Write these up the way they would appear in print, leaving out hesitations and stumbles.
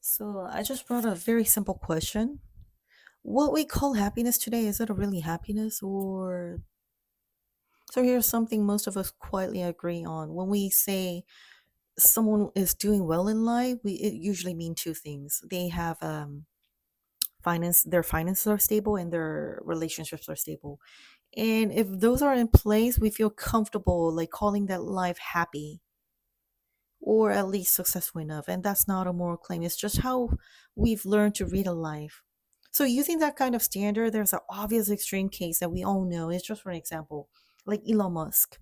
So I just brought a very simple question. What we call happiness today, is it a really happiness or so here's something most of us quietly agree on. When we say someone is doing well in life, we it usually mean two things. They have their finances are stable and their relationships are stable. And if those are in place, we feel comfortable like calling that life happy or at least successful enough. And that's not a moral claim. It's just how we've learned to read a life. So using that kind of standard, there's an obvious extreme case that we all know. It's just for an example, like Elon Musk.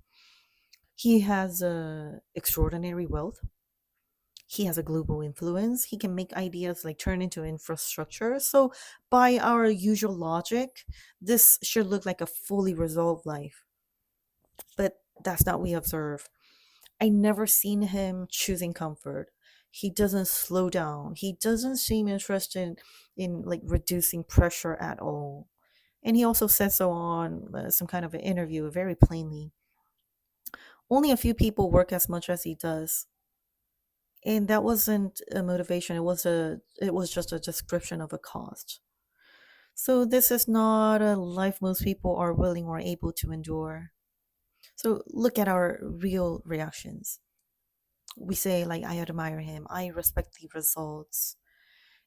He has extraordinary wealth. He has a global influence. He can make ideas like turn into infrastructure. So by our usual logic, this should look like a fully resolved life. But that's not what we observe. I never seen him choosing comfort. He doesn't slow down. He doesn't seem interested in like reducing pressure at all. And he also said so on some kind of an interview very plainly. Only a few people work as much as he does. And that wasn't a motivation. It was just a description of a cost. So this is not a life most people are willing or able to endure. So look at our real reactions. We say like I admire him, I respect the results,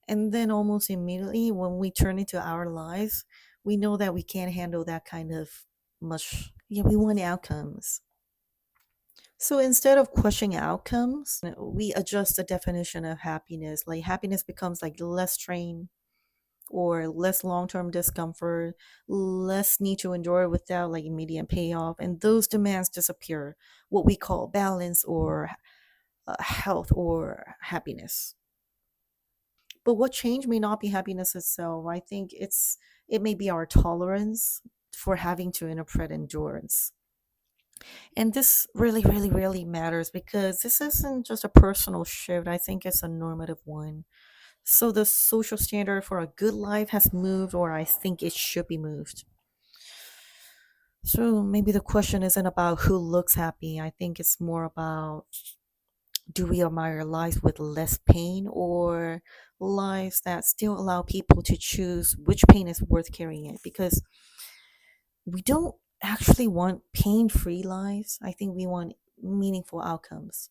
and then almost immediately when we turn into our lives, we know that we can't handle that kind of much. Yeah, we want outcomes. So instead of questioning outcomes, we adjust the definition of happiness. Like happiness becomes like less strain or less long-term discomfort, less need to endure without like immediate payoff, and those demands disappear. What we call balance or health or happiness. But what change may not be happiness itself. I think it may be our tolerance for having to interpret endurance. And this really, really, really matters because this isn't just a personal shift. I think it's a normative one. So the social standard for a good life has moved, or I think it should be moved. So maybe the question isn't about who looks happy. I think it's more about, do we admire lives with less pain or lives that still allow people to choose which pain is worth carrying it? Because we don't actually want pain free lives. I think we want meaningful outcomes.